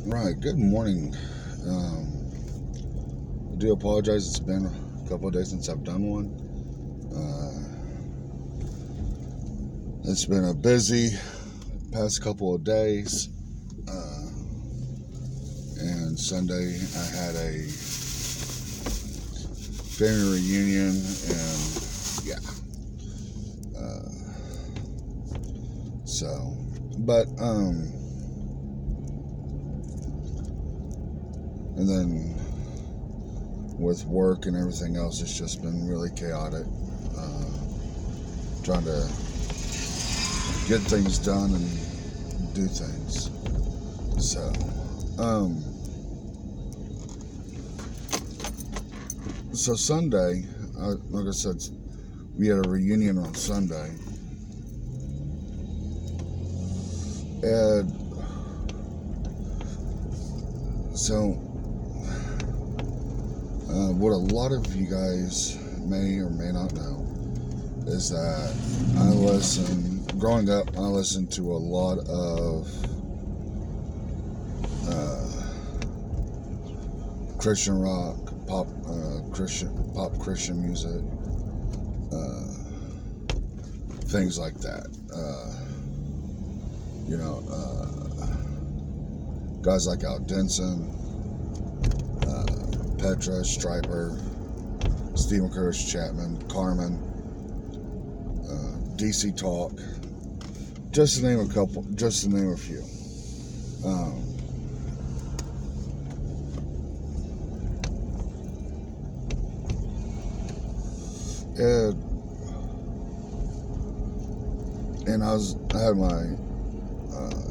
Right, good morning. I do apologize. It's been a couple of days since I've done one. It's been a busy past couple of days. And Sunday I had a family reunion, and yeah. So, but, and then with work and everything else, it's just been really chaotic. Trying to get things done and do things. So Sunday, like I said, we had a reunion on Sunday, and so what a lot of you guys may or may not know is that growing up, I listened to a lot of Christian rock, Christian music, things like that. Guys like Al Denson, Petra, Stryper, Stephen Curtis Chapman, Carmen, DC Talk, just to name a few. And I had my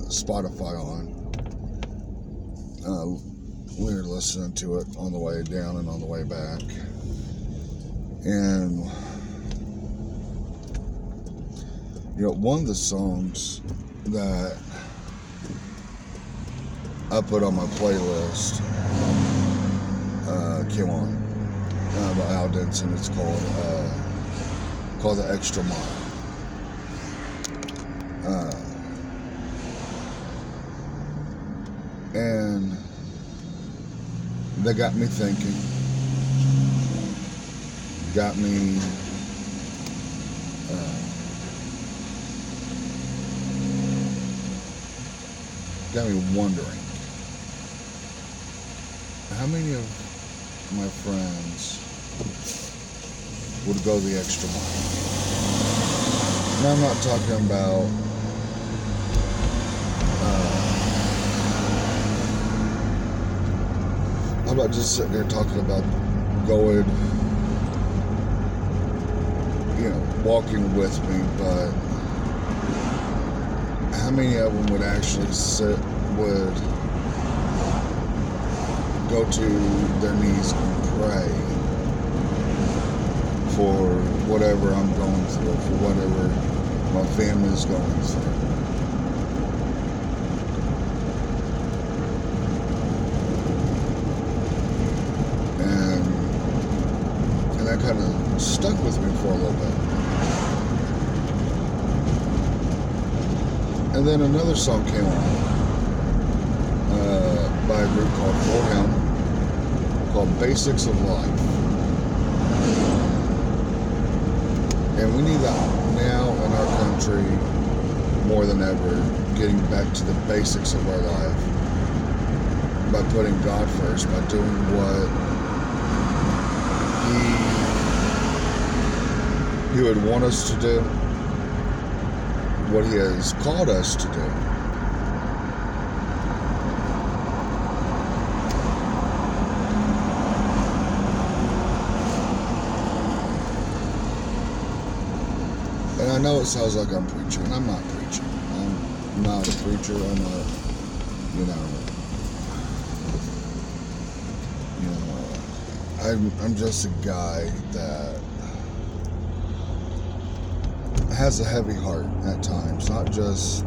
Spotify on. We were listening to it on the way down and on the way back. And, one of the songs that I put on my playlist came on by Al Denson. It's called The Extra Mile. And that got me thinking, got me wondering, how many of my friends would go the extra mile? Now, I'm not talking about how about just sitting there talking about going, walking with me, but how many of them would actually would go to their knees and pray for whatever I'm going through, for whatever my family's going through? And that kind of stuck with me for a little bit. And then another song came on by a group called For Him, called Basics of Life. And we need that now in our country more than ever, getting back to the basics of our life by putting God first, by doing what He would want us to do, what He has called us to do. And I know it sounds like I'm preaching, and I'm not preaching. I'm not a preacher. I'm not, I'm just a guy that has a heavy heart at times, not just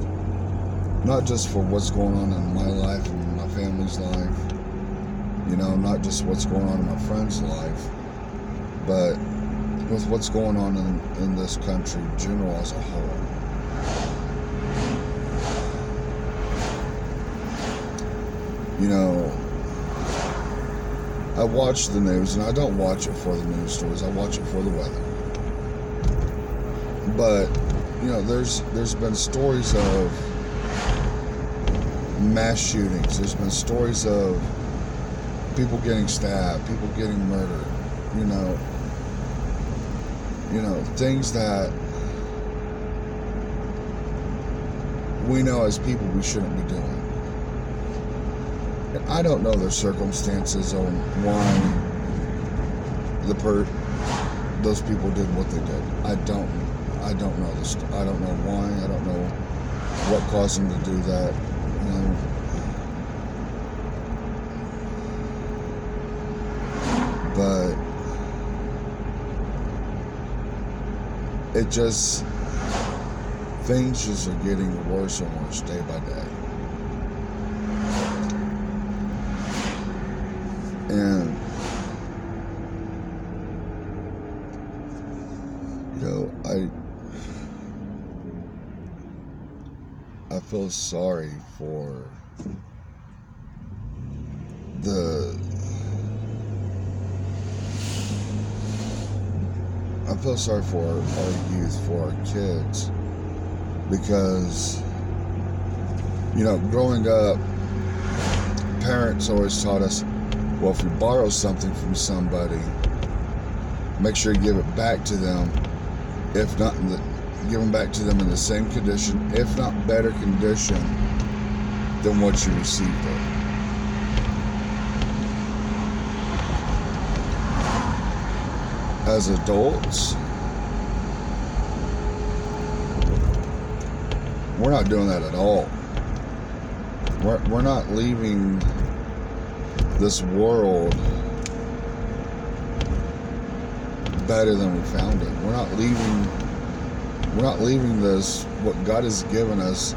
for what's going on in my life and my family's life, not just what's going on in my friend's life, but with what's going on in this country in general as a whole. You know, I watch the news, and I don't watch it for the news stories. I watch it for the weather. But there's been stories of mass shootings. There's been stories of people getting stabbed, people getting murdered. Things that we know as people we shouldn't be doing. And I don't know their circumstances on why those people did what they did. I don't know this. I don't know why. I don't know what caused them to do that. But things just are getting worse and worse day by day. And I feel sorry for our youth, for our kids, because growing up, parents always taught us, well, if you borrow something from somebody, make sure you give it back to them. If not, give them back to them in the same condition, if not better condition than what you received it. As adults, we're not doing that at all. We're not leaving this world better than we found it. We're not leaving this, what God has given us,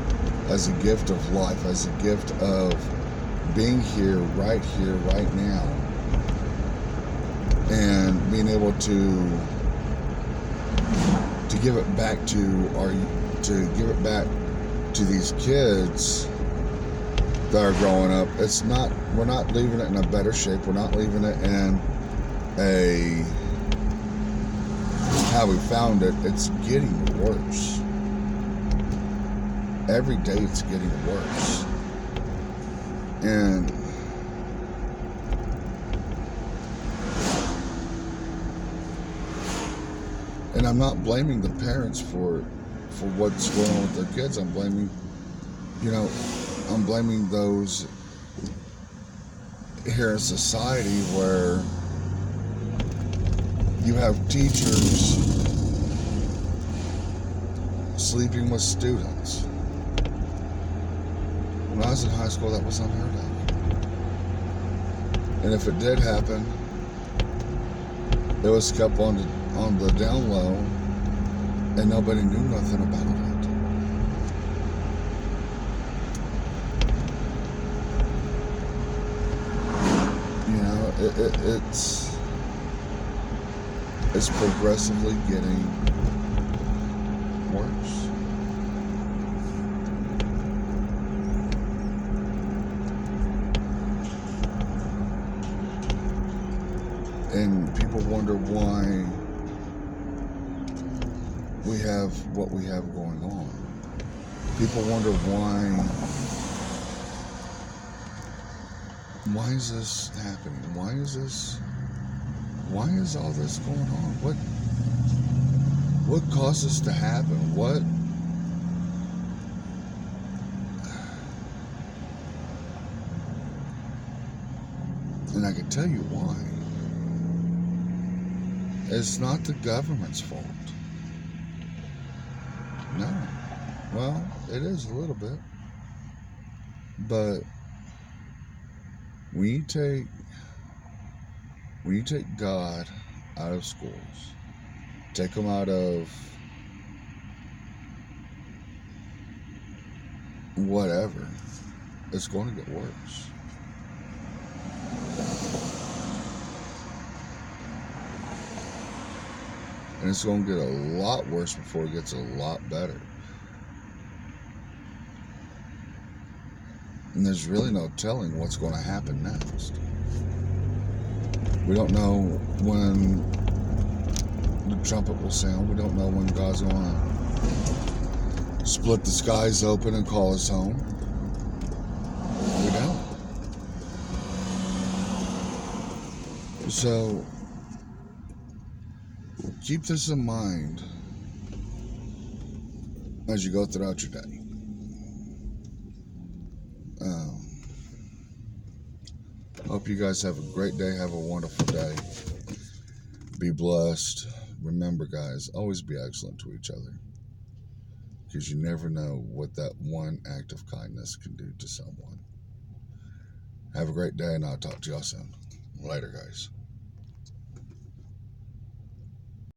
as a gift of life, as a gift of being here, right now, and being able to give it back to these kids that are growing up. We're not leaving it in a better shape. We're not leaving it in how we found it. It's getting worse. Every day it's getting worse. And I'm not blaming the parents for what's going on with their kids. I'm blaming those here in society where you have teachers sleeping with students. When I was in high school, that was unheard of. And if it did happen, it was kept on the down low, and nobody knew nothing about it. It's progressively getting worse. And people wonder why we have what we have going on. People wonder why is this happening? Why is all this going on? What caused this to happen? And I can tell you why. It's not the government's fault. No. Well, it is a little bit. But when you take God out of schools, take them out of whatever, it's going to get worse. And it's going to get a lot worse before it gets a lot better. And there's really no telling what's going to happen next. We don't know when the trumpet will sound. We don't know when God's going to split the skies open and call us home. We don't. So keep this in mind as you go throughout your day. Hope you guys have a great day. Have a wonderful day. Be blessed. Remember, guys, always be excellent to each other, because you never know what that one act of kindness can do to someone. Have a great day, and I'll talk to y'all soon. Later, guys.